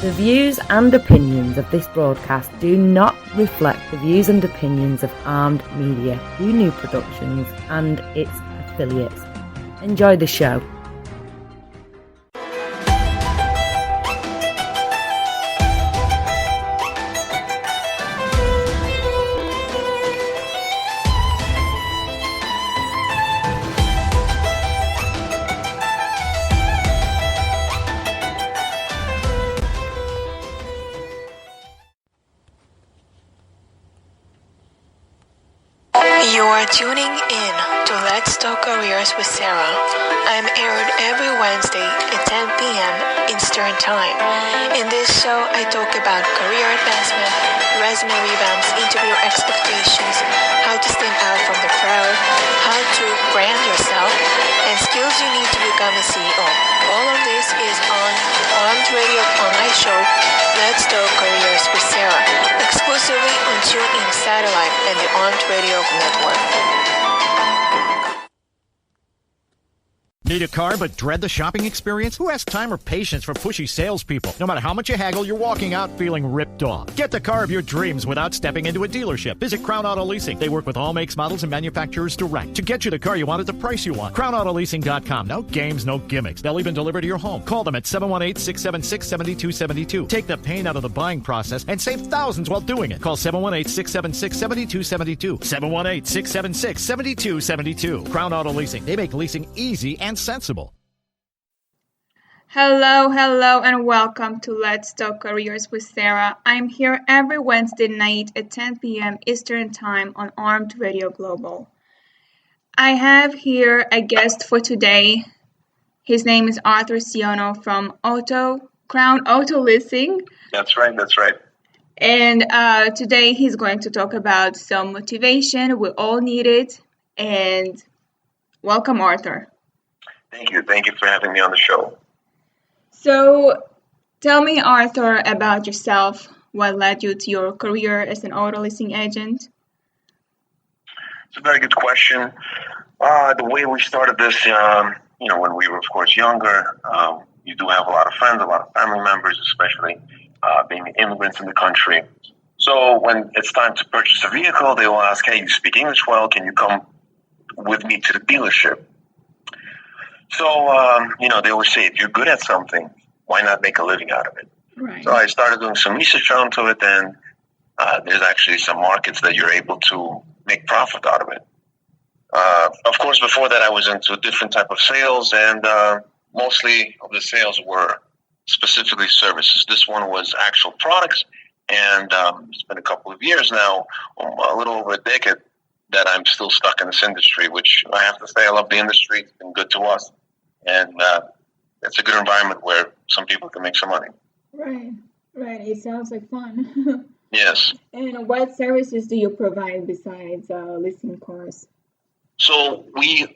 The views and opinions of this broadcast do not reflect the views and opinions of Armed Media, New Productions and its affiliates. Enjoy the show. You are tuning in to Let's Talk Careers with Sara. I'm aired every Wednesday at 10 p.m. Eastern Time. In this show, I talk about career advancement, resume revamps, interview expectations, how to stand out from the crowd, how to brand yourself, and skills you need to become a CEO. All of this is on Armed Radio online show, Let's Talk Careers with Sara, exclusively on TuneIn Satellite and the Armed Radio Network. Need a car but dread the shopping experience? Who has time or patience for pushy salespeople? No matter how much you haggle, you're walking out feeling ripped off. Get the car of your dreams without stepping into a dealership. Visit Crown Auto Leasing. They work with all makes, models, and manufacturers direct to get you the car you want at the price you want. CrownAutoLeasing.com. No games, no gimmicks. They'll even deliver to your home. Call them at 718-676-7272. Take the pain out of the buying process and save thousands while doing it. Call 718-676-7272. 718-676-7272. Crown Auto Leasing. They make leasing easy and sensible. Hello, and welcome to Let's Talk Careers with Sara. I'm here every Wednesday night at 10 p.m. Eastern Time on Armed Radio Global. I have here a guest for today. His name is Arthur Siono from Crown Auto Leasing. That's right. And today he's going to talk about some motivation. We all need it. And welcome, Arthur. Thank you for having me on the show. So, tell me, Arthur, about yourself. What led you to your career as an auto leasing agent? It's a very good question. The way we started this, when we were, of course, younger, you do have a lot of friends, a lot of family members, especially being immigrants in the country. So when it's time to purchase a vehicle, they will ask, hey, you speak English well, can you come with me to the dealership? So, they always say, if you're good at something, why not make a living out of it? Right. So I started doing some research onto it, and there's actually some markets that you're able to make profit out of it. Of course, before that, I was into a different type of sales, and mostly of the sales were specifically services. This one was actual products, and it's been a couple of years now, a little over a decade, that I'm still stuck in this industry, which I have to say, I love the industry. It's been good to us. And it's a good environment where some people can make some money. Right. It sounds like fun. Yes. And what services do you provide besides leasing cars? So we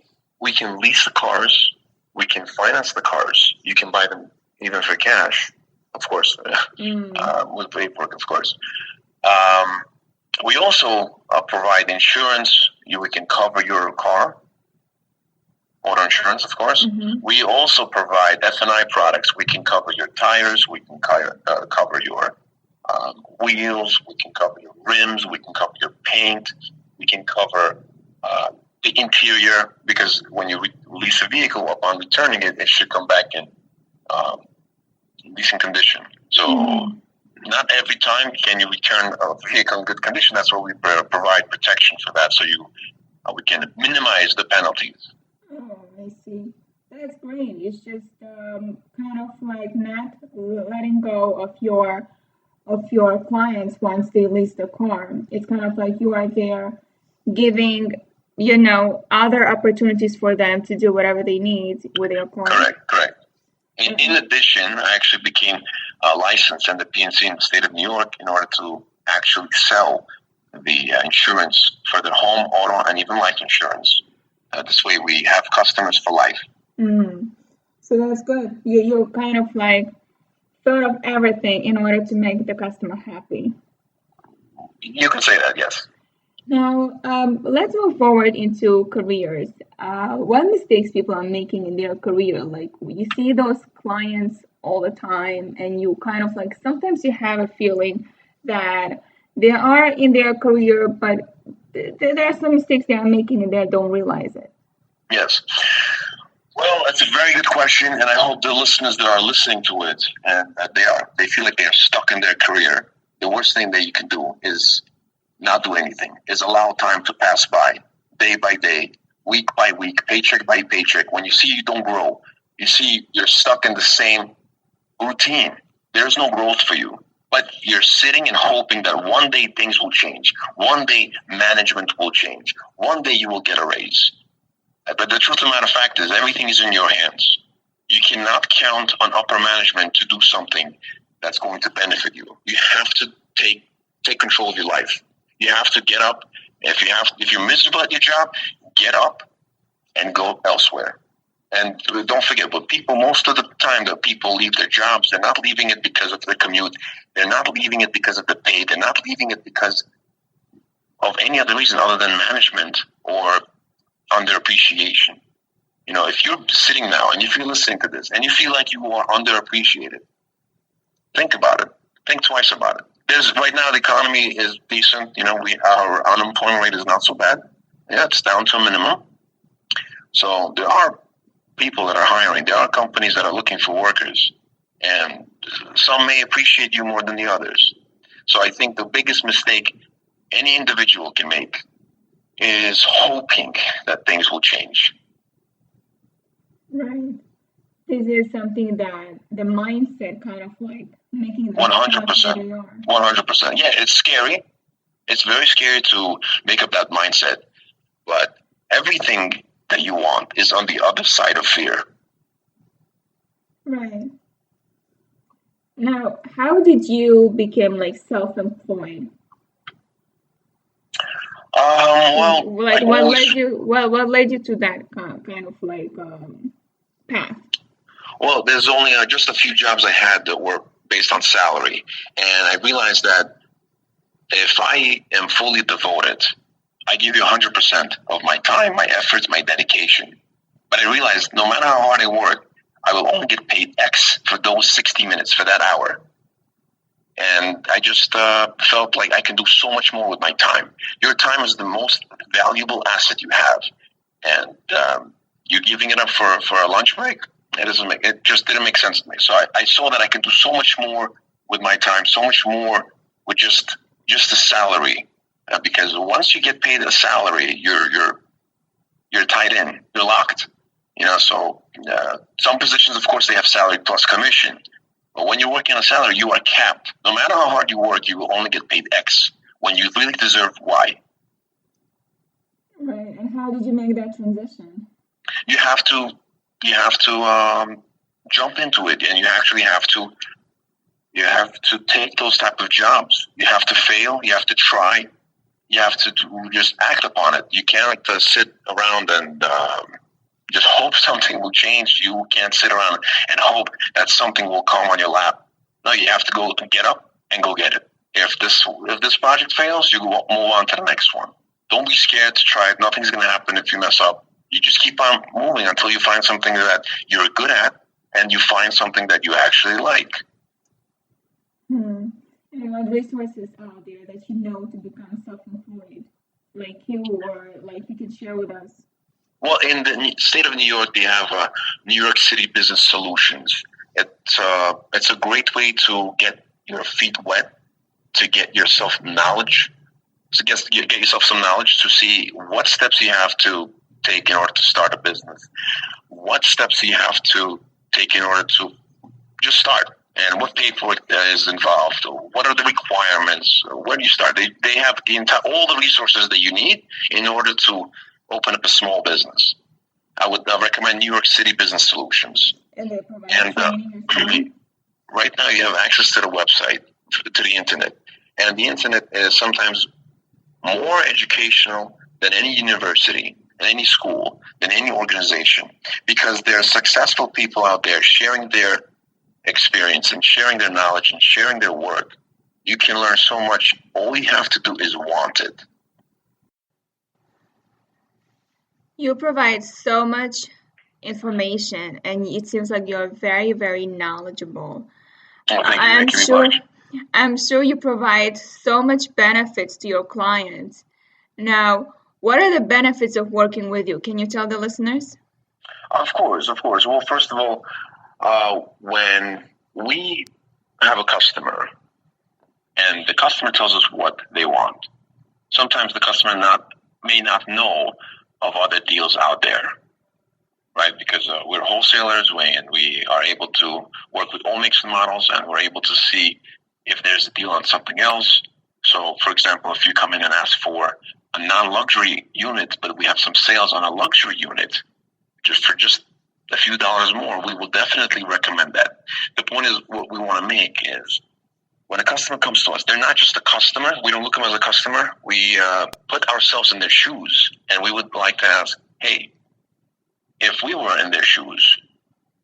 can lease the cars. We can finance the cars. You can buy them even for cash, of course, with paperwork, of course. We also provide insurance. We can cover your car, auto insurance, of course. Mm-hmm. We also provide F&I products. We can cover your tires. We can cover your wheels. We can cover your rims. We can cover your paint. We can cover the interior, because when you lease a vehicle, upon returning it, it should come back in decent condition. So not every time can you return a vehicle in good condition. That's why we provide protection for that, so we can minimize the penalties. Oh, I see. That's great. It's just kind of like not letting go of your clients once they lease the car. It's kind of like you are there giving, other opportunities for them to do whatever they need with their car. Correct. In addition, I actually became licensed in the PNC in the state of New York in order to actually sell the insurance for their home, auto, and even life insurance. This way we have customers for life. Mm. So that's good. You kind of like thought of everything in order to make the customer happy. You can say that, yes. Now, let's move forward into careers. What mistakes people are making in their career? Like, you see those clients all the time, and you kind of like sometimes you have a feeling that they are in their career, but there are some mistakes they are making and they don't realize it. Yes. Well, that's a very good question, and I hope the listeners that are listening to it and they feel like they are stuck in their career. The worst thing that you can do is not do anything, is allow time to pass by, day by day, week by week, paycheck by paycheck. When you see you don't grow, you see you're stuck in the same routine. There's no growth for you. But you're sitting and hoping that one day things will change. One day management will change. One day you will get a raise. But the truth of the matter of fact is everything is in your hands. You cannot count on upper management to do something that's going to benefit you. You have to take control of your life. You have to get up. If you're miserable at your job, get up and go elsewhere. And don't forget, but most of the time that people leave their jobs, they're not leaving it because of the commute. They're not leaving it because of the pay. They're not leaving it because of any other reason other than management or underappreciation. If you're sitting now and if you're listening to this and you feel like you are underappreciated, think about it. Think twice about it. Right now the economy is decent. Our unemployment rate is not so bad. Yeah, it's down to a minimum. So there are people that are hiring. There are companies that are looking for workers, and some may appreciate you more than the others. So I think the biggest mistake any individual can make is hoping that things will change. Right. This is something that the mindset kind of like making them 100%. 100%. Yeah, it's scary. It's very scary to make up that mindset. But everything that you want is on the other side of fear. Right. Now, how did you become like self-employed? What led you to that kind of like path? Well, there's only just a few jobs I had that were based on salary, and I realized that if I am fully devoted, I give you 100% of my time, my efforts, my dedication. But I realized no matter how hard I work, I will only get paid X for those 60 minutes, for that hour. And I just felt like I can do so much more with my time. Your time is the most valuable asset you have. And you're giving it up for a lunch break? It just didn't make sense to me. So I saw that I can do so much more with my time, so much more with just the salary. Because once you get paid a salary, you're tied in, you're locked. So some positions, of course, they have salary plus commission. But when you're working on a salary, you are capped. No matter how hard you work, you will only get paid X when you really deserve Y. Right. And how did you make that transition? You have to jump into it, and you actually have to take those type of jobs. You have to fail. You have to try. You have to just act upon it. You can't sit around and just hope something will change. You can't sit around and hope that something will come on your lap. No, you have to go get up and go get it. If this project fails, you move on to the next one. Don't be scared to try it. Nothing's going to happen if you mess up. You just keep on moving until you find something that you're good at and you find something that you actually like. And what resources out there that you know to become self-employed, like you, or like you could share with us? Well, in the state of New York, they have New York City Business Solutions. It's a great way to get your feet wet, to get yourself knowledge, to get yourself some knowledge, to see what steps you have to take in order to start a business, what steps you have to take in order to just start, and what paperwork is involved, what are the requirements, where do you start. They have all the resources that you need in order to open up a small business. I would recommend New York City Business Solutions. And they provide training. Right now you have access to the website, to the internet. And the internet is sometimes more educational than any university, than any school, than any organization. Because there are successful people out there sharing their experience and sharing their knowledge and sharing their work. You can learn so much. All you have to do is want it. You provide so much information, and it seems like you're very, very knowledgeable. Oh, thank you very much. I'm sure you provide so much benefits to your clients. Now, what are the benefits of working with you? Can you tell the listeners? Of course. Well, first of all, when we have a customer and the customer tells us what they want, sometimes the customer may not know of other deals out there, right? Because we're wholesalers and we are able to work with all makes and models, and we're able to see if there's a deal on something else. So, for example, if you come in and ask for a non-luxury unit, but we have some sales on a luxury unit, just a few dollars more, we will definitely recommend that. The point is, what we want to make is, when a customer comes to us, they're not just a customer. We don't look at them as a customer. We put ourselves in their shoes, and we would like to ask, hey, if we were in their shoes,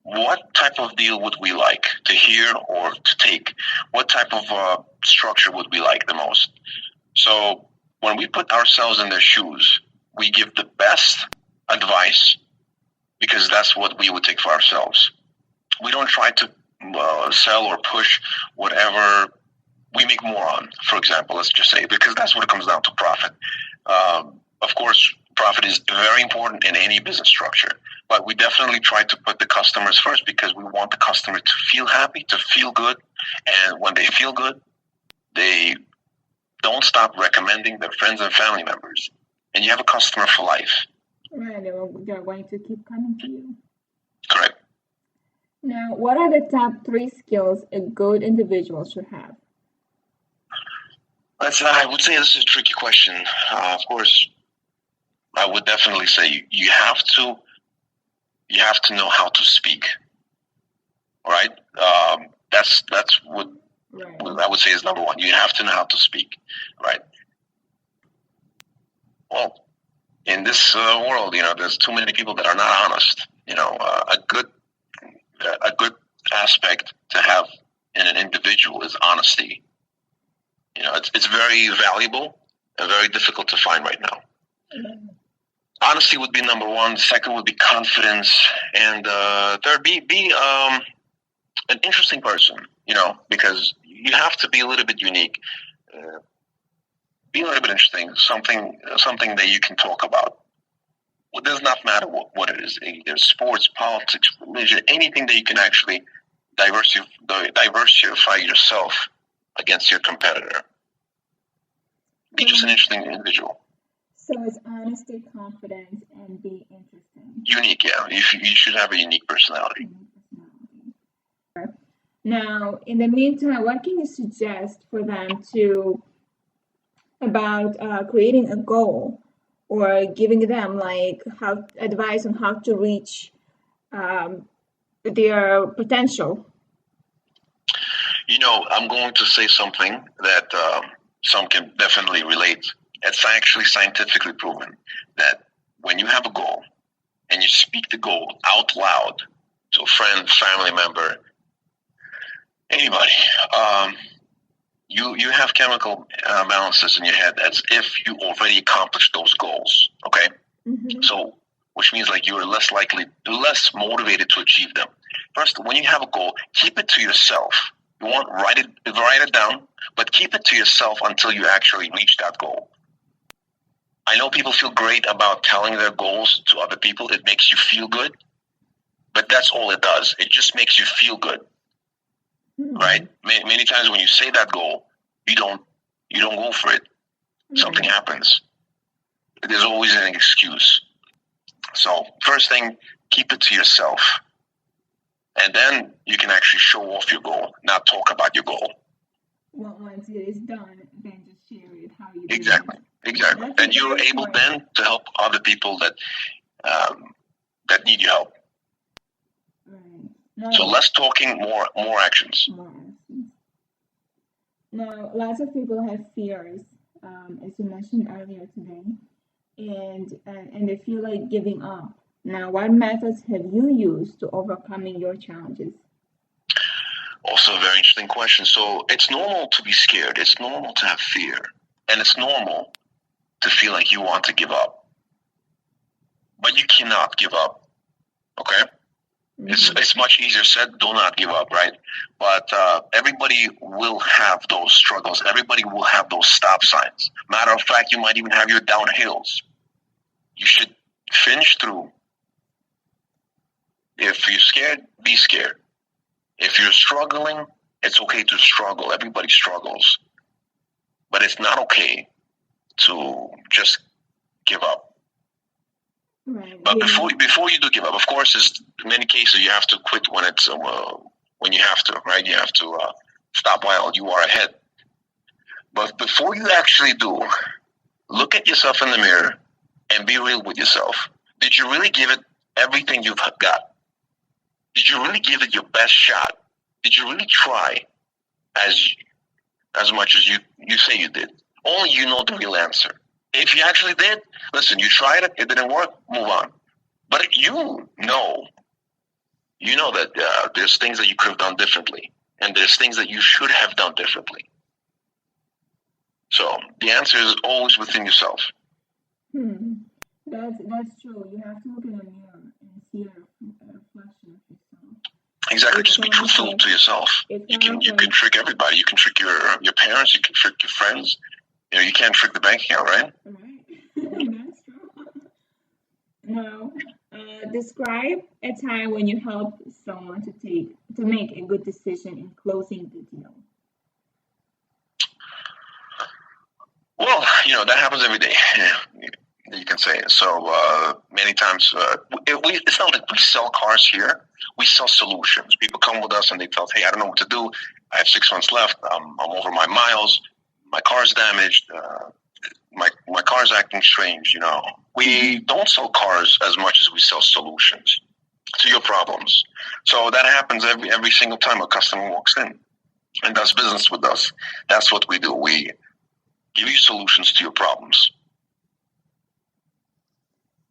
what type of deal would we like to hear or to take? What type of structure would we like the most? So when we put ourselves in their shoes, we give the best advice, because that's what we would take for ourselves. We don't try to sell or push whatever we make more on, for example, let's just say, because that's what it comes down to, profit. Of course, profit is very important in any business structure, but we definitely try to put the customers first, because we want the customer to feel happy, to feel good. And when they feel good, they don't stop recommending their friends and family members. And you have a customer for life. Right, they're going to keep coming to you. Correct. Now, what are the top 3 skills a good individual should have? I would say this is a tricky question. Of course, I would definitely say you have to know how to speak. All right, that's what I would say is number one. You have to know how to speak. Right. Well, in this world, there's too many people that are not honest. A good aspect to have in an individual is honesty. It's very valuable and very difficult to find right now. Mm-hmm. Honesty would be number one. Second would be confidence, and third, be an interesting person. Because you have to be a little bit unique. Be a little bit interesting. Something that you can talk about. It does not matter what it is. Either sports, politics, religion, anything that you can actually diversify yourself against your competitor. Be just an interesting individual. So it's honesty, confidence, and be interesting. Unique, yeah. You should have a unique personality. Now, in the meantime, what can you suggest for them about creating a goal, or giving them advice on how to reach their potential? I'm going to say something that some can definitely relate. It's actually scientifically proven that when you have a goal and you speak the goal out loud to a friend, family member, anybody, you have chemical balances in your head as if you already accomplished those goals. Okay, mm-hmm. So which means you're less motivated to achieve them. First, when you have a goal, keep it to yourself. You want write it down, but keep it to yourself until you actually reach that goal. I know people feel great about telling their goals to other people. It makes you feel good, but that's all it does. It just makes you feel good, right? Many times when you say that goal, you don't go for it. Something happens. There's always an excuse. So first thing, keep it to yourself. And then you can actually show off your goal, not talk about your goal. Well, once it is done, then just share it how you do Exactly. And you're able then to help other people that need your help. Right. So less talking, more actions. Now, lots of people have fears, as you mentioned earlier today, and they feel like giving up. Now, what methods have you used to overcoming your challenges? Also a very interesting question. So it's normal to be scared. It's normal to have fear. And it's normal to feel like you want to give up. But you cannot give up. Okay? It's much easier said, do not give up, right? But everybody will have those struggles. Everybody will have those stop signs. Matter of fact, you might even have your downhills. You should finish through. If you're scared, be scared. If you're struggling, it's okay to struggle. Everybody struggles. But it's not okay to just give up. Right. But before you do give up, of course, in many cases you have to quit when it's when you have to, right? You have to stop while you are ahead. But before you actually do, look at yourself in the mirror and be real with yourself. Did you really give it everything you've got? Did you really give it your best shot? Did you really try as much as you say you did? Only you know the real answer. If you actually did, listen, you tried it, it didn't work, move on. But you know that there's things that you could have done differently, and there's things that you should have done differently. So the answer is always within yourself. That's true. You have to look in the mirror and see a reflection of yourself. Exactly. Just be truthful to yourself. You can trick everybody. You can trick your parents. You can trick your friends. You can't trick the bank account, right? Right. That's true. Now, describe a time when you helped someone to make a good decision in closing the deal. Well, that happens every day. You can say. So many times, it's not like we sell cars here. We sell solutions. People come with us and they tell us, hey, I don't know what to do. I have 6 months left. I'm over my miles. My car's damaged. My car's acting strange. We don't sell cars as much as we sell solutions to your problems. So that happens every single time a customer walks in and does business with us. That's what we do. We give you solutions to your problems.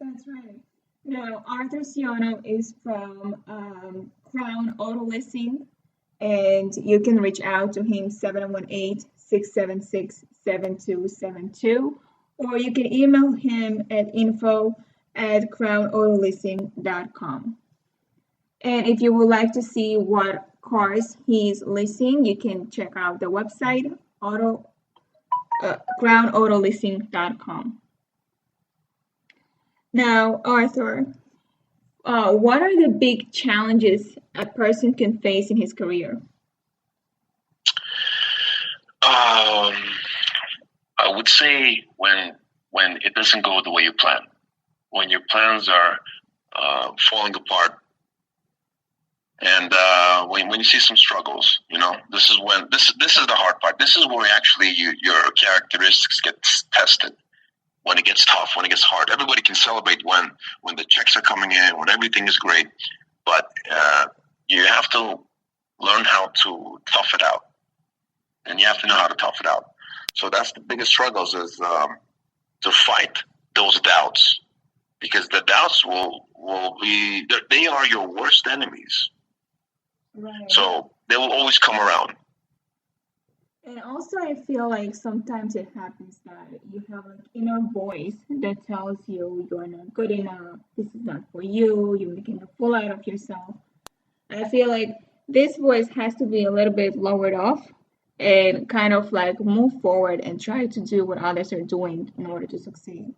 That's right. Now, Arthur Siono is from Crown Auto Leasing, and you can reach out to him 718-676-7272, or you can email him at info@crownautololeasing.com. And if you would like to see what cars he's leasing, you can check out the website, crownautololeasing.com. Now, Arthur, what are the big challenges a person can face in his career? I would say when it doesn't go the way you plan, when your plans are falling apart, and when you see some struggles, this is the hard part. This is where actually your characteristics get tested. When it gets tough, when it gets hard, everybody can celebrate when the checks are coming in, when everything is great. But you have to learn how to tough it out, and you have to know how to tough it out. So that's the biggest struggles is to fight those doubts, because the doubts will be they are your worst enemies. Right. So they will always come around. And also, I feel like sometimes it happens that you have an inner voice that tells you you're not good enough, this is not for you, you're making a fool out of yourself. I feel like this voice has to be a little bit lowered off and kind of like move forward and try to do what others are doing in order to succeed.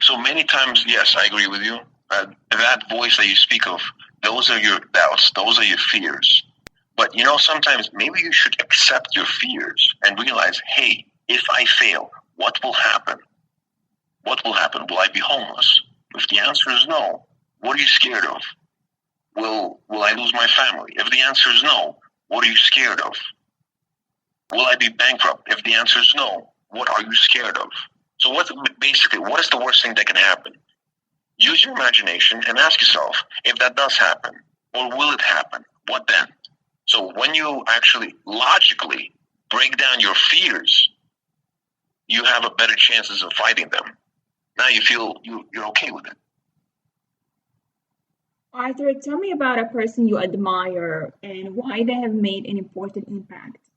So many times, yes, I agree with you. That voice that you speak of, those are your doubts, those are your fears. But sometimes maybe you should accept your fears and realize, hey, if I fail, what will happen? What will happen? Will I be homeless? If the answer is no, what are you scared of? Will I lose my family? If the answer is no, what are you scared of? Will I be bankrupt? If the answer is no, what are you scared of? So what is the worst thing that can happen? Use your imagination and ask yourself, if that does happen, or will it happen, what then? So when you actually logically break down your fears, you have a better chances of fighting them. Now you feel you're okay with it. Arthur, tell me about a person you admire and why they have made an important impact.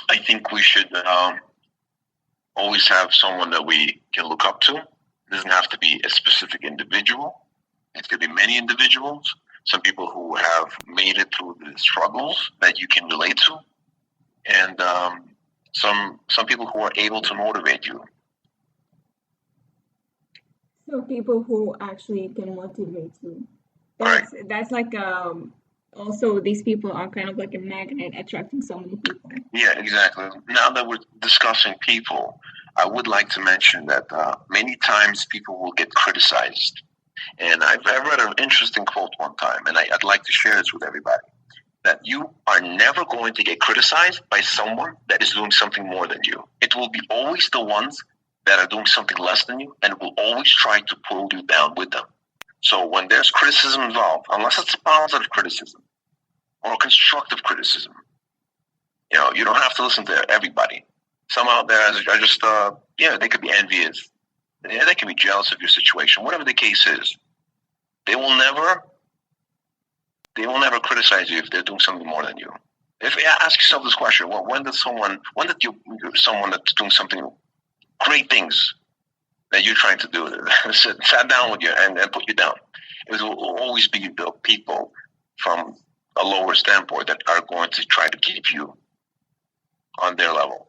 I think we should always have someone that we can look up to It doesn't have to be a specific individual. It could be many individuals. Some people who have made it through the struggles that you can relate to, and some people who are able to motivate you. So people who actually can motivate you. That's like also these people are kind of like a magnet attracting so many people. Yeah, exactly. Now that we're discussing people, I would like to mention that many times people will get criticized. And I read an interesting quote one time, and I'd like to share this with everybody, that you are never going to get criticized by someone that is doing something more than you. It will be always the ones that are doing something less than you, and will always try to pull you down with them. So when there's criticism involved, unless it's a positive criticism or constructive criticism, you don't have to listen to everybody. Some out there are just, they could be envious. Yeah, they can be jealous of your situation. Whatever the case is, they will never criticize you if they're doing something more than you. Ask yourself this question: when did someone that's doing something great things that you're trying to do sat down with you and put you down? It will always be the people from a lower standpoint that are going to try to keep you on their level.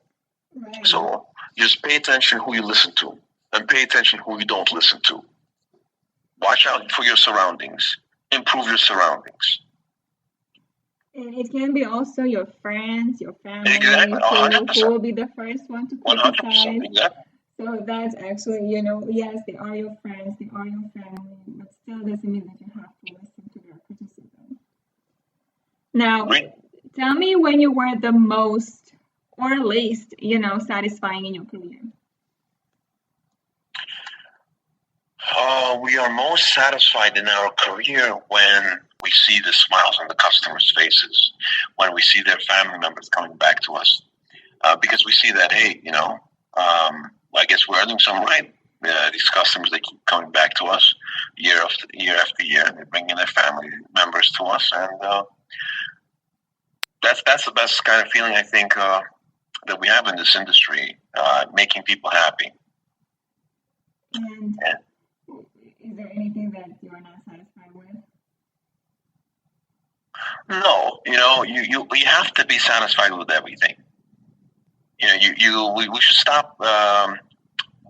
Right. So just pay attention who you listen to, and pay attention who you don't listen to. Watch out for your surroundings. Improve your surroundings. And it can be also your friends, your family, exactly. who will be the first one to criticize. 100%, exactly. So that's actually, yes, they are your friends, they are your family, but still doesn't mean that you have to listen to their criticism. Now, tell me when you were the most or least, satisfying in your career. We are most satisfied in our career when we see the smiles on the customers' faces, when we see their family members coming back to us, because we see that, hey, I guess we're doing something right. These customers, they keep coming back to us year after year, and they're bringing their family members to us, and that's the best kind of feeling I think that we have in this industry, making people happy. And is there anything that you are not satisfied with? No, you have to be satisfied with everything. We should stop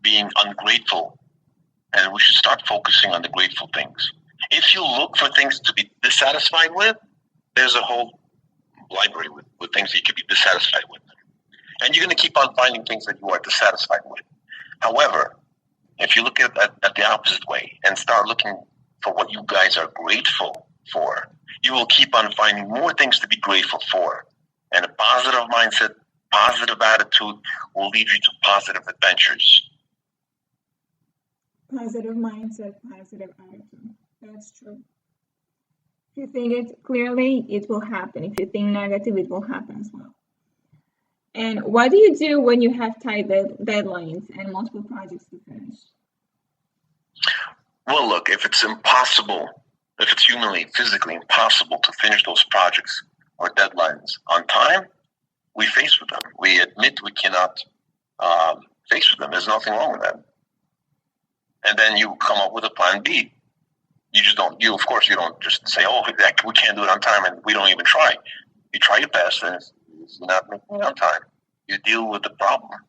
being ungrateful, and we should start focusing on the grateful things. If you look for things to be dissatisfied with, there's a whole library with things that you could be dissatisfied with. And you're going to keep on finding things that you are dissatisfied with. However, if you look at the opposite way and start looking for what you guys are grateful for, you will keep on finding more things to be grateful for. And a positive mindset, positive attitude will lead you to positive adventures. Positive mindset, positive attitude. That's true. If you think it clearly, it will happen. If you think negative, it will happen as well. And what do you do when you have tight deadlines and multiple projects to finish? Well, look, if it's humanly, physically impossible to finish those projects or deadlines on time, we face with them. We admit we cannot face with them. There's nothing wrong with that. And then you come up with a plan B. You don't just say, we can't do it on time, and we don't even try. You try your best, and it's not making it on time. You deal with the problem,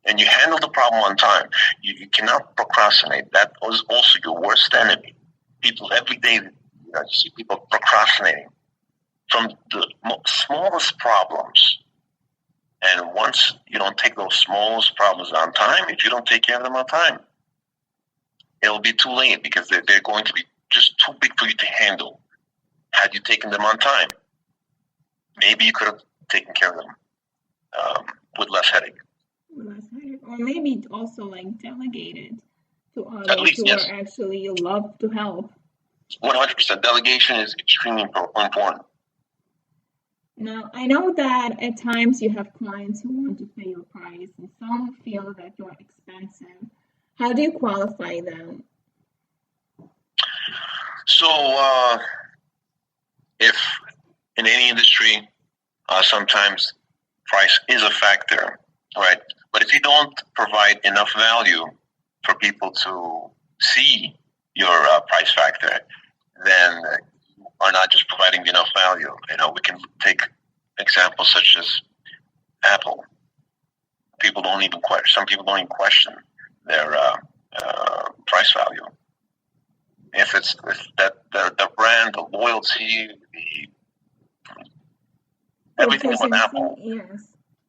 and you handle the problem on time. You cannot procrastinate. That was also your worst enemy. People every day, you see people procrastinating from the smallest problems. And once you don't take those smallest problems on time, if you don't take care of them on time, it'll be too late because they're going to be just too big for you to handle. Had you taken them on time, maybe you could have taken care of them with less headache. Or maybe also like delegated to others At least, yes. Who are actually you love to help. 100%. Delegation is extremely important. Now, I know that at times you have clients who want to pay your price, and some feel that you're expensive. How do you qualify them? So, if in any industry, sometimes price is a factor, right? But if you don't provide enough value for people to see your price factor, then you are not just providing enough value. We can take examples such as Apple. Some people don't even question their price value. If the brand, the loyalty, everything about Apple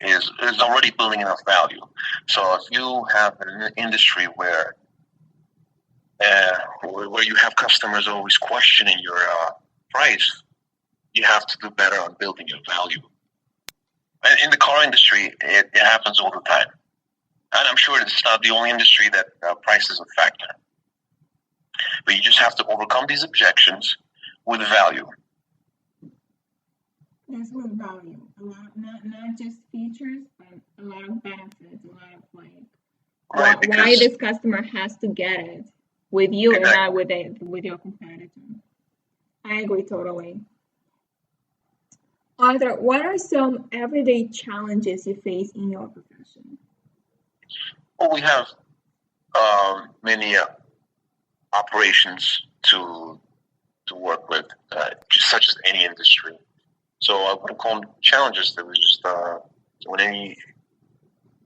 is already building enough value. So if you have an industry where you have customers always questioning your price, you have to do better on building your value. And in the car industry, it happens all the time. And I'm sure it's not the only industry that price is a factor. But you just have to overcome these objections with value. That's with value. A lot, not just features, but a lot of benefits, a lot of why this customer has to get it with you and not with your competitor. I agree totally. Arthur, what are some everyday challenges you face in your profession? Well, we have many operations to work with, just such as any industry. So I wouldn't call them challenges. There was just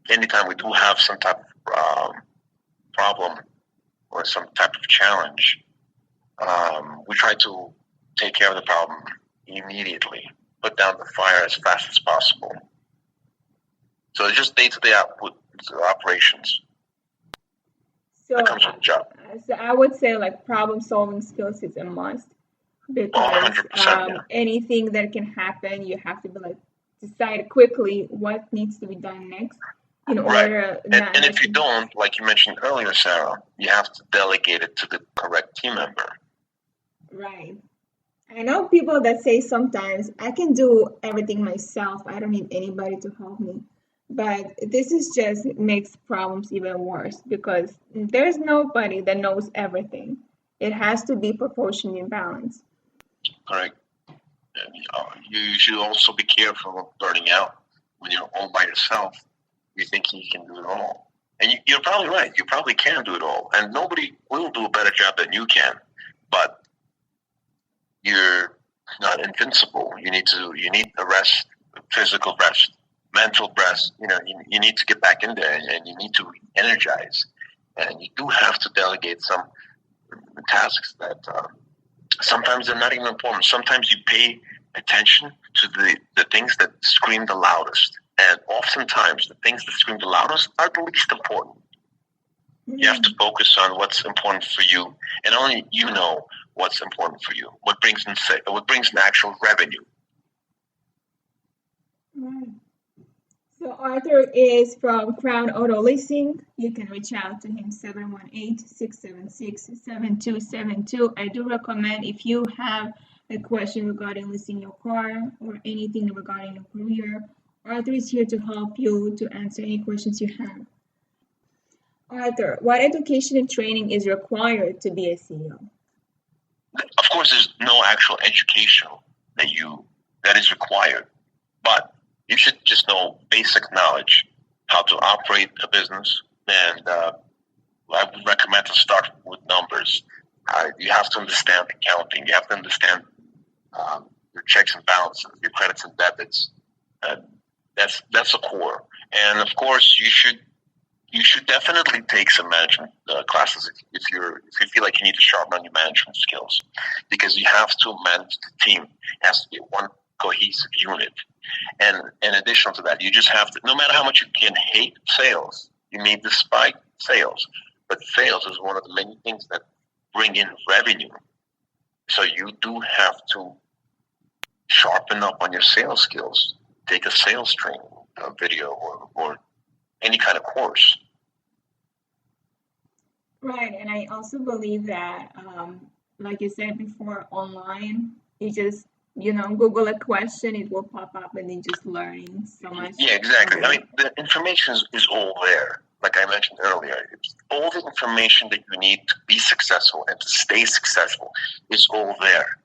anytime we do have some type of problem or some type of challenge, we try to take care of the problem immediately, put down the fire as fast as possible. So it's just day-to-day operations. So that comes with the job. So I would say problem-solving skills is a must, because 100%, anything that can happen, you have to decide quickly what needs to be done next in order. And if you don't, like you mentioned earlier, Sarah, you have to delegate it to the correct team member. Right. I know people that say sometimes, I can do everything myself. I don't need anybody to help me. But this makes problems even worse, because there's nobody that knows everything. It has to be proportionally balanced. Correct. And, you should also be careful of burning out when you're all by yourself. You think you can do it all. And you're probably right. You probably can do it all. And nobody will do a better job than you can. But you're not invincible. You need a rest, physical rest, mental rest. You need to get back in there, and you need to energize. And you do have to delegate some tasks that sometimes they're not even important. Sometimes you pay attention to the things that scream the loudest. And oftentimes the things that scream the loudest are the least important. You have to focus on what's important for you, and only you know what's important for you. What brings in actual revenue. Right. So Arthur is from Crown Auto Leasing. You can reach out to him 718-676-7272. I do recommend, if you have a question regarding leasing your car or anything regarding your career, Arthur is here to help you to answer any questions you have. Arthur, what education and training is required to be a CEO? Of course, there's no actual education that is required, but you should just know basic knowledge, how to operate a business, and I would recommend to start with numbers. You have to understand accounting. You have to understand your checks and balances, your credits and debits. That's a core. And of course, you should definitely take some management classes if you feel like you need to sharpen on your management skills, because you have to manage the team. It has to be one cohesive unit. And in addition to that, you just have to, no matter how much you can hate sales, you may despise sales, but sales is one of the many things that bring in revenue. So you do have to sharpen up on your sales skills. Take a sales training video or any kind of course. Right, and I also believe that, like you said before, online, you just, Google a question, it will pop up, and then just learning so much. Yeah, exactly. I mean, the information is all there. Like I mentioned earlier, it's all the information that you need to be successful and to stay successful is all there.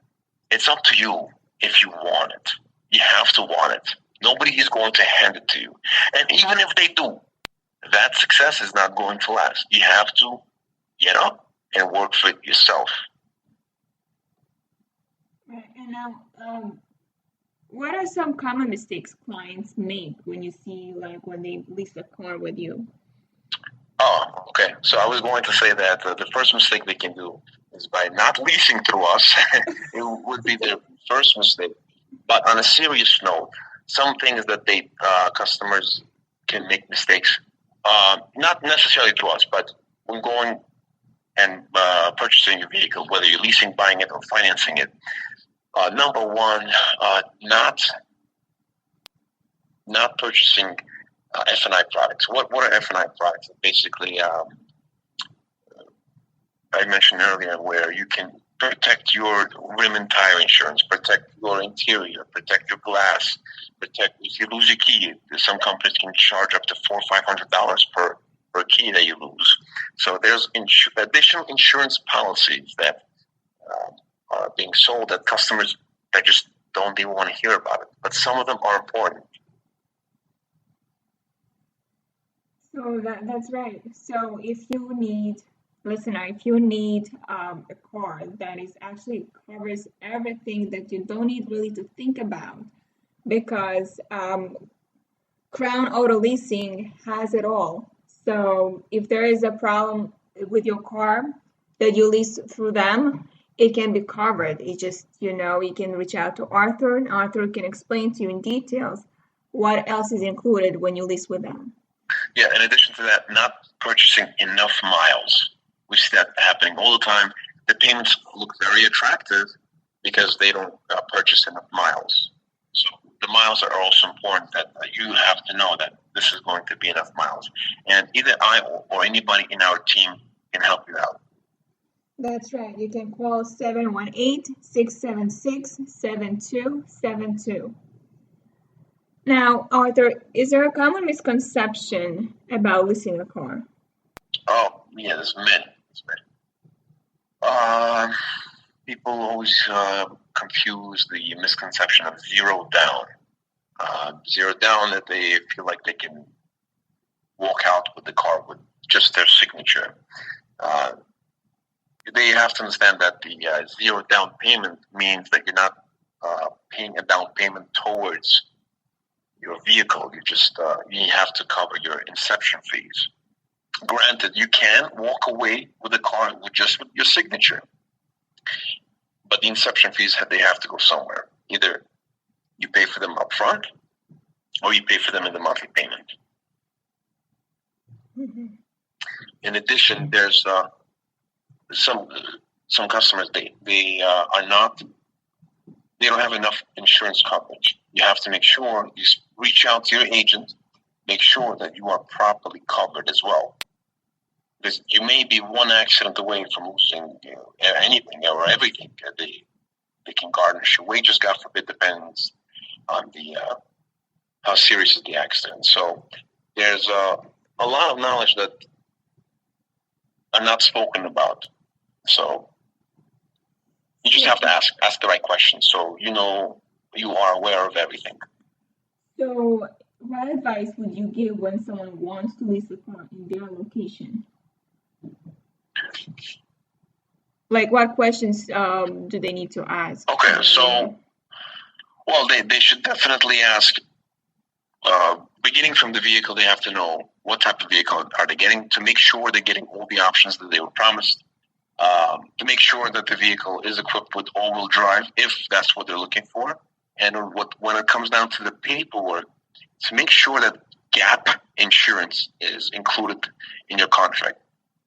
It's up to you if you want it. You have to want it. Nobody is going to hand it to you. And even if they do, that success is not going to last. You have to get up and work for it yourself. Right. And now, what are some common mistakes clients make when you see, like, when they lease a car with you? Oh, okay. So I was going to say that the first mistake they can do is by not leasing through us. It would be their first mistake. But on a serious note, some things that they customers can make mistakes, not necessarily through us, but when going and purchasing your vehicle, whether you're leasing, buying it, or financing it. Number one, not purchasing F&I products. What are F&I products? Basically, I mentioned earlier where you can protect your rim and tire insurance, protect your interior, protect your glass, protect if you lose your key. Some companies can charge up to $400 or $500 per key that you lose. So there's additional insurance policies that are being sold that customers that just don't even want to hear about it. But some of them are important. So that's right. So if you need, listener, if you need a car that is actually covers everything that you don't need really to think about, because Crown Auto Leasing has it all. So if there is a problem with your car that you lease through them, it can be covered. It just, you can reach out to Arthur, and Arthur can explain to you in details what else is included when you lease with them. Yeah, in addition to that, not purchasing enough miles. We see that happening all the time. The payments look very attractive because they don't purchase enough miles. So the miles are also important that you have to know that this is going to be enough miles. And either I or anybody in our team can help you out. That's right. You can call 718-676-7272. Now, Arthur, is there a common misconception about leasing a car? Oh, yeah, there's many. People always confuse the misconception of zero down. Zero down, that they feel like they can walk out with the car with just their signature. They have to understand that the zero down payment means that you're not paying a down payment towards your vehicle. You just you have to cover your inception fees. Granted, you can walk away with the car with your signature, but the inception fees they have to go somewhere. Either you pay for them up front, or you pay for them in the monthly payment. Mm-hmm. In addition, there's some customers they don't have enough insurance coverage. You have to make sure you reach out to your agent, make sure that you are properly covered as well. Because you may be one accident away from losing anything or everything. They can garnish your wages, God forbid, depends on how serious is the accident. So there's a lot of knowledge that are not spoken about. So you just have to ask the right questions, so you are aware of everything. So what advice would you give when someone wants to lease a car in their location? Like, what questions do they need to ask? Okay, so, well, they should definitely ask, beginning from the vehicle, they have to know what type of vehicle are they getting, to make sure they're getting all the options that they were promised, to make sure that the vehicle is equipped with all-wheel drive, if that's what they're looking for, and when it comes down to the paperwork, to make sure that gap insurance is included in your contract.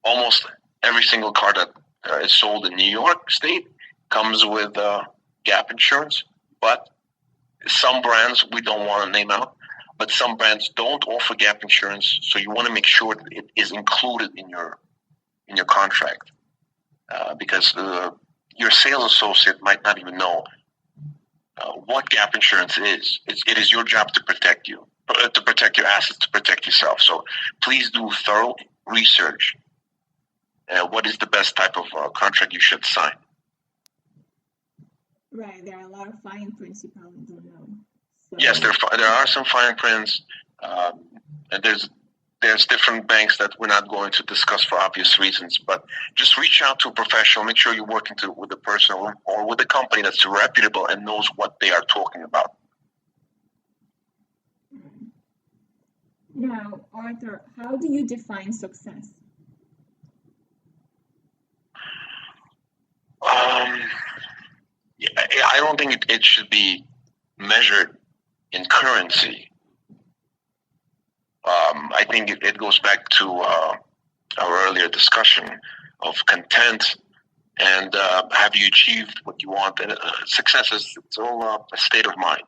Almost every single car that is sold in New York State comes with gap insurance, but some brands, we don't want to name out, but some brands don't offer gap insurance, so you want to make sure that it is included in your contract, because your sales associate might not even know what gap insurance is. It is your job to protect you, to protect your assets, to protect yourself. So please do thorough research. What is the best type of contract you should sign? Right, there are a lot of fine prints you probably don't know. So. Yes, there are some fine prints, and there's there's different banks that we're not going to discuss for obvious reasons, but just reach out to a professional. Make sure you're working with a person or with a company that's reputable and knows what they are talking about. Now, Arthur, how do you define success? I don't think it should be measured in currency. I think it goes back to our earlier discussion of content and have you achieved what you want. And success is it's all a state of mind.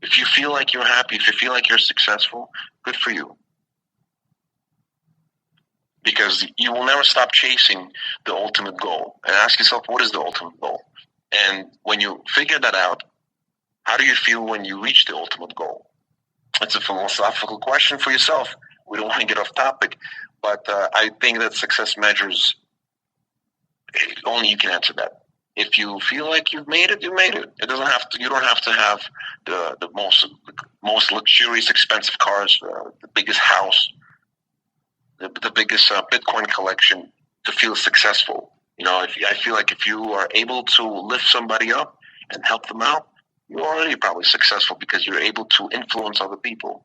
If you feel like you're happy, if you feel like you're successful, good for you. Because you will never stop chasing the ultimate goal. And ask yourself, what is the ultimate goal? And when you figure that out, how do you feel when you reach the ultimate goal? It's a philosophical question for yourself. We don't want to get off topic, but I think that success measures, only you can answer that. If you feel like you've made it, you made it. It doesn't have to. You don't have to have the most luxurious, expensive cars, the biggest house, the biggest Bitcoin collection to feel successful. You know, I feel like if you are able to lift somebody up and help them out, you're already probably successful because you're able to influence other people.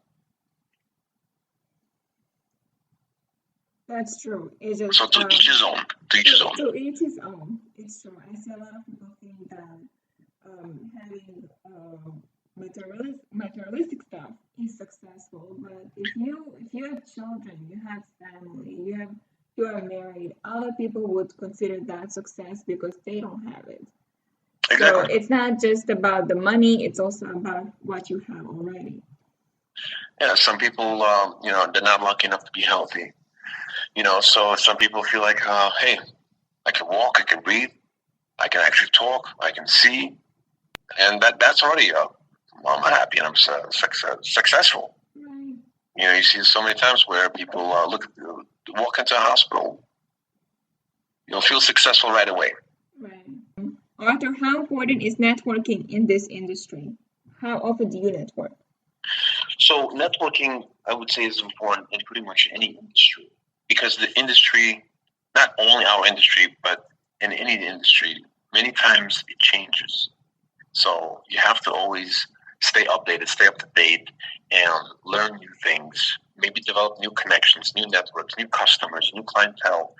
That's true. It's just, so to each his own. To each his own. To each his own. It's true. I see a lot of people think that having materialistic stuff is successful, but if you have children, you have family, you are married, other people would consider that success because they don't have it. Exactly. So it's not just about the money; it's also about what you have already. Yeah, some people, they're not lucky enough to be healthy. So some people feel like, hey, I can walk, I can breathe, I can actually talk, I can see, and that's already I'm happy and I'm successful. Right. You see so many times where people walk into a hospital, you'll feel successful right away. Right. Arthur, how important is networking in this industry? How often do you network? So networking, I would say, is important in pretty much any industry because the industry, not only our industry, but in any industry, many times it changes. So you have to always stay updated, stay up to date, and learn new things. Maybe develop new connections, new networks, new customers, new clientele.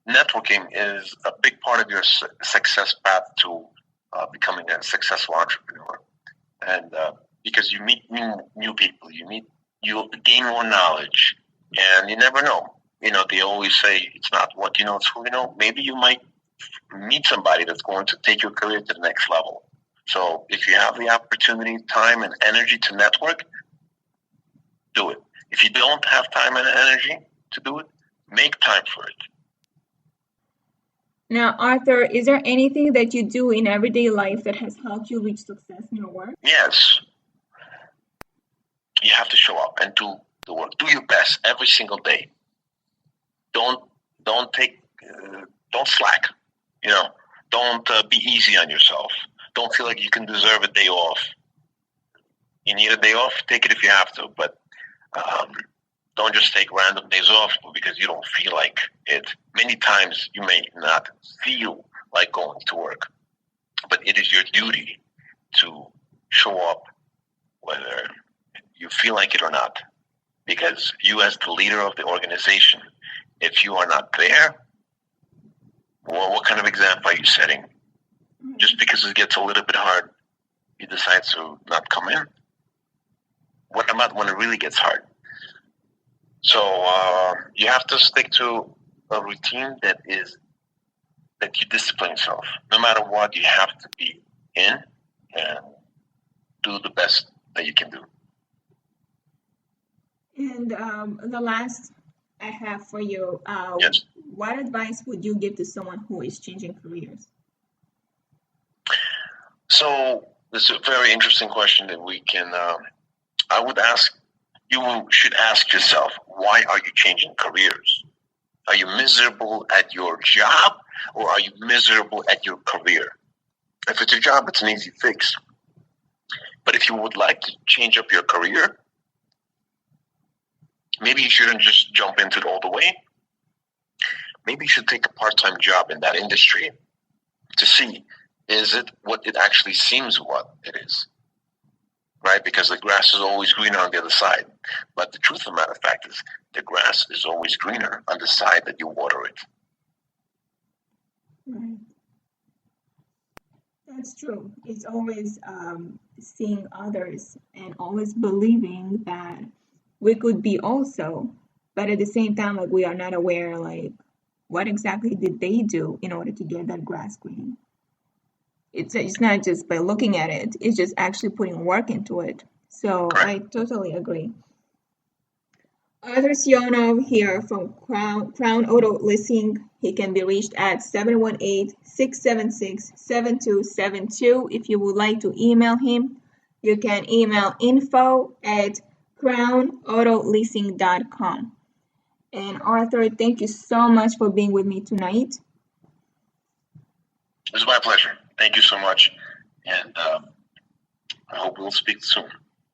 Networking is a big part of your success path to becoming a successful entrepreneur. And because you meet new people, you gain more knowledge, and you never know. They always say it's not what you know, it's who you know. Maybe you might meet somebody that's going to take your career to the next level. So if you have the opportunity, time, and energy to network, do it. If you don't have time and energy to do it, make time for it. Now, Arthur, is there anything that you do in everyday life that has helped you reach success in your work? Yes. You have to show up and do the work. Do your best every single day. Don't slack. Don't be easy on yourself. Don't feel like you can deserve a day off. You need a day off, take it if you have to, but don't just take random days off because you don't feel like it. Many times you may not feel like going to work, but it is your duty to show up whether you feel like it or not, because you as the leader of the organization, if you are not there, well, what kind of example are you setting? Just because it gets a little bit hard, you decide to not come in. What about when it really gets hard? So you have to stick to a routine that you discipline yourself. No matter what, you have to be in and do the best that you can do. And the last I have for you, yes. What advice would you give to someone who is changing careers? So this is a very interesting question that we can, I would ask, you should ask yourself, why are you changing careers? Are you miserable at your job or are you miserable at your career? If it's your job, it's an easy fix. But if you would like to change up your career, maybe you shouldn't just jump into it all the way. Maybe you should take a part-time job in that industry to see, is it what it actually seems what it is, right? Because the grass is always greener on the other side. But the truth of the matter of fact is the grass is always greener on the side that you water it. Right. That's true. It's always seeing others and always believing that we could be also, but at the same time, like we are not aware, like what exactly did they do in order to get that grass green? It's not just by looking at it; it's just actually putting work into it. So I totally agree. Arthur Sionov here from Crown Auto Leasing. He can be reached at 718-676-7272. If you would like to email him, you can email info@crownautoleasing.com. And Arthur, thank you so much for being with me tonight. It was my pleasure. Thank you so much. And I hope we'll speak soon.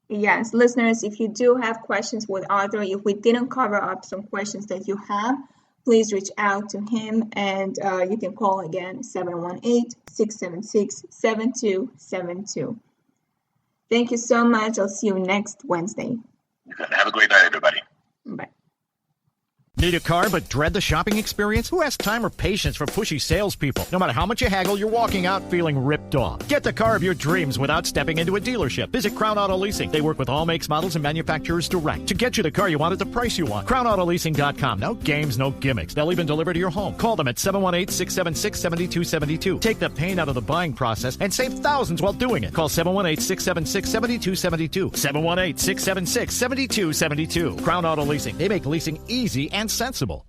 Yes, listeners, if you do have questions with Arthur, if we didn't cover up some questions that you have, please reach out to him, and you can call again, 718-676-7272. Thank you so much. I'll see you next Wednesday. Have a great night, everybody. Bye. Need a car but dread the shopping experience? Who has time or patience for pushy salespeople? No matter how much you haggle, you're walking out feeling ripped off. Get the car of your dreams without stepping into a dealership. Visit Crown Auto Leasing. They work with all makes, models, and manufacturers direct to get you the car you want at the price you want. CrownAutoLeasing.com. No games, no gimmicks. They'll even deliver to your home. Call them at 718-676-7272. Take the pain out of the buying process and save thousands while doing it. Call 718-676-7272. 718-676-7272. Crown Auto Leasing. They make leasing easy and sensible.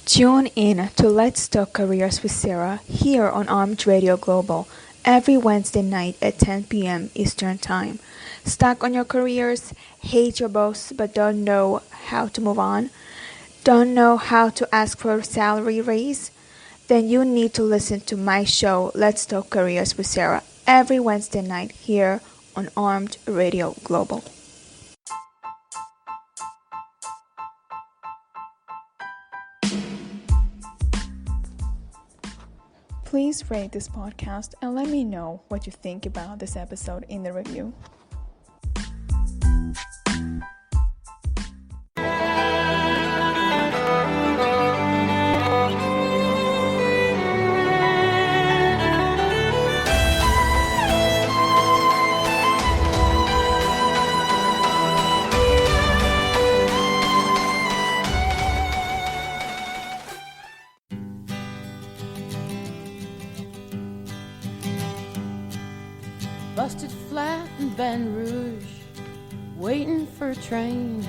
Tune in to Let's Talk Careers with Sara here on Armed Radio Global every Wednesday night at 10 p.m. Eastern Time. Stuck on your careers, hate your boss but don't know how to move on, don't know how to ask for a salary raise? Then you need to listen to my show Let's Talk Careers with Sara every Wednesday night here on Armed Radio Global. Please rate this podcast and let me know what you think about this episode in the review. Busted flat in Baton Rouge, waiting for a train,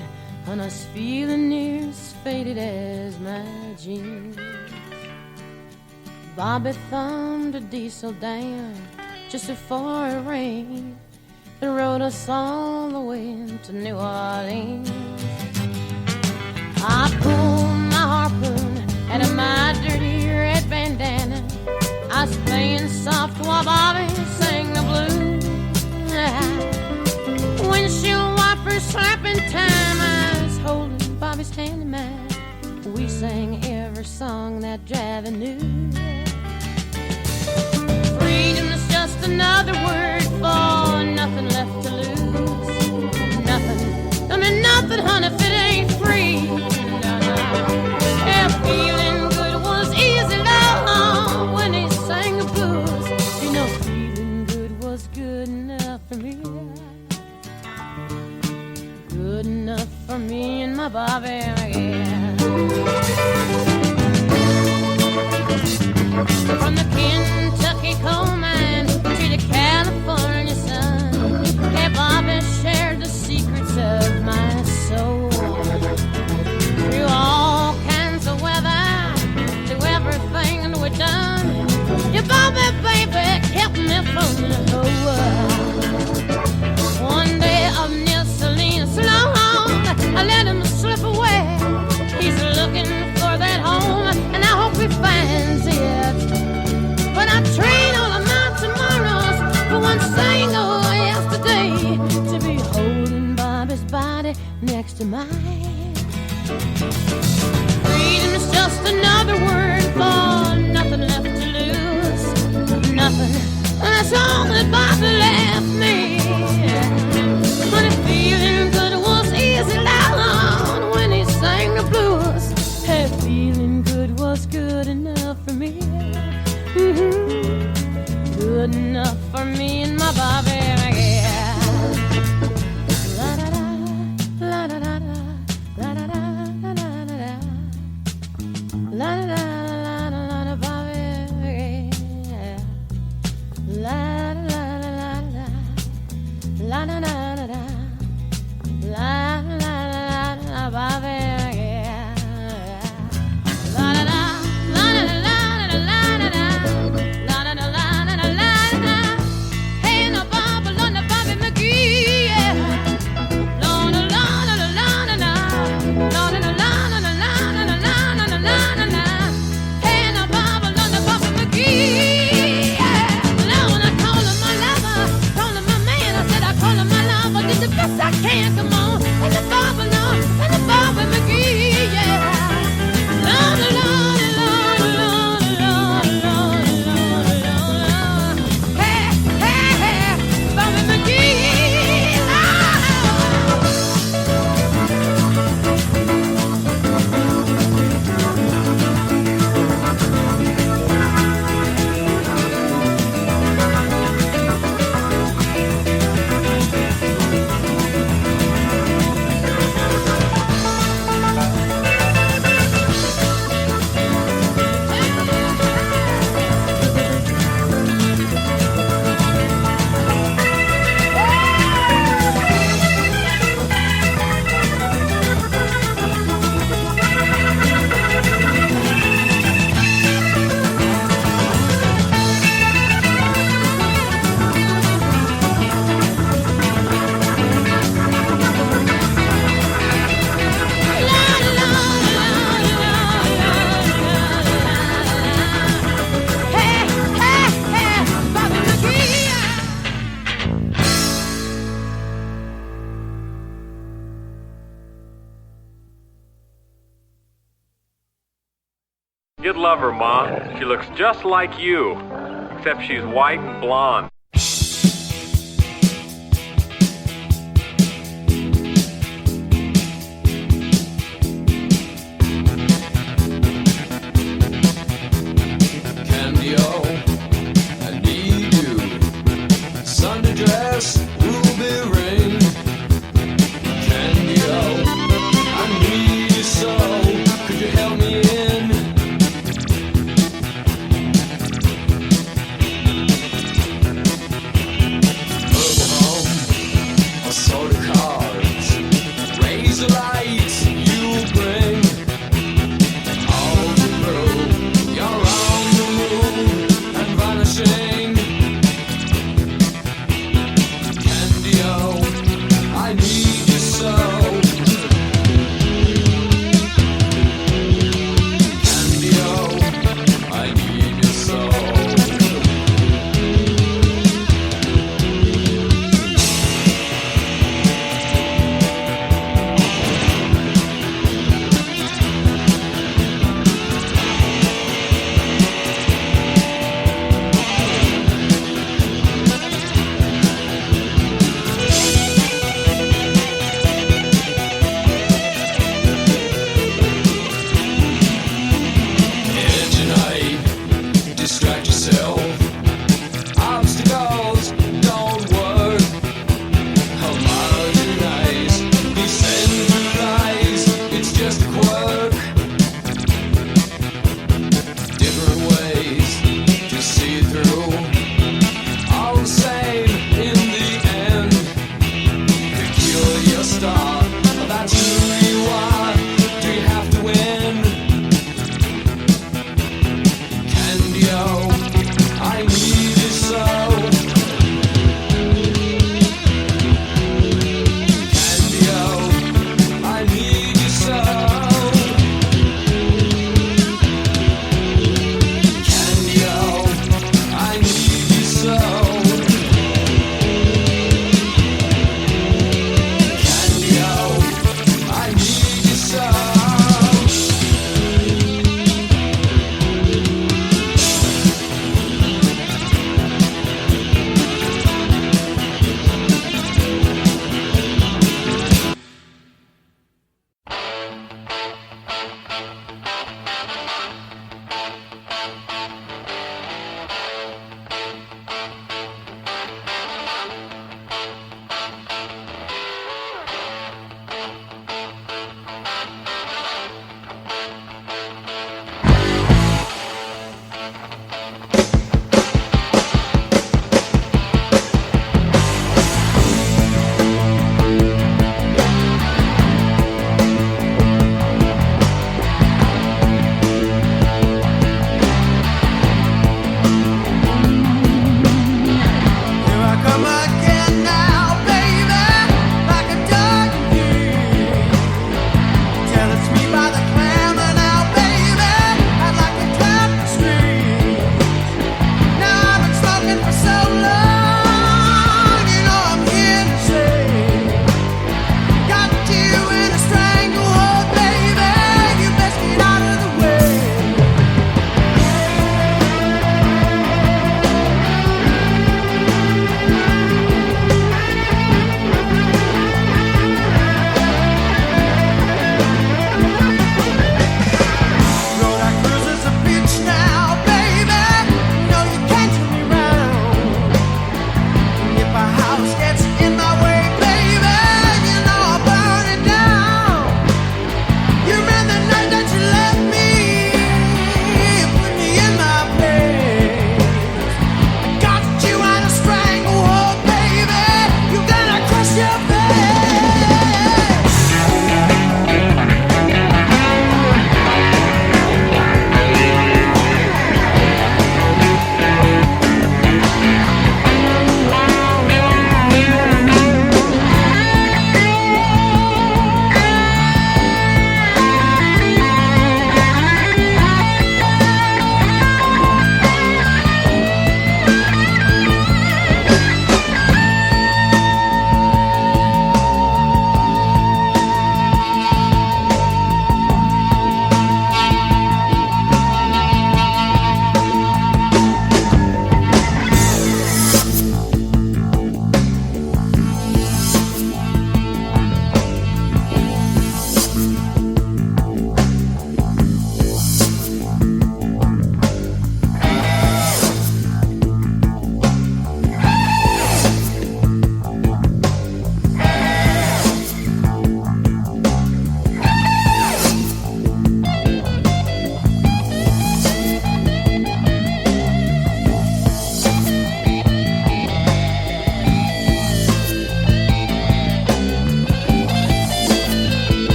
and I was feeling near as faded as my jeans. Bobby thumbed a diesel down just before it rained and rode us all the way to New Orleans. I pulled my harpoon out of my dirty red bandana. I was playing soft while Bobby sang the blues. Windshield wipers slapping time, I was holding Bobby's hand in mine. We sang every song that Javi knew. Freedom is just another word for nothing left to lose. Nothing, I mean nothing, honey, if it ain't free. No, no. Yeah, feeling good was easy, love, when he sang the blues. You know, feeling good was good enough for me. Good enough for me and my Bobby, yeah. From the Kentucky coal mine to the California sun, yeah, Bobby shared the secrets of my soul. Through all kinds of weather, through everything that we've done, yeah, Bobby, baby, kept me from the whole world. One day up near Salinas, I let him slip away. He's looking for that home, and I hope he finds it. But I train all of my mine. Freedom's just another word for nothing left to lose. Nothing, that's all that Bobby left me. But feeling good was easy down when he sang the blues. Hey, feeling good was good enough for me. Good enough for me and my Bobby, yeah. La da da, la da da da, la da da da da da, la da da la da Bobby, yeah. La da la la la, la da da da da, la la la Bobby, yeah. La da da, la da la la la la da. I can't come on, and the Bobby Lord, and the Bobby McGee, yeah. Lord, Lord, Lord, Lord, Lord, Lord, Lord, Lord, Lord. Hey, hey, hey, Bobby McGee, You'd love her, Ma. She looks just like you, except she's white and blonde. Candy, oh, I need you. Sunday dress.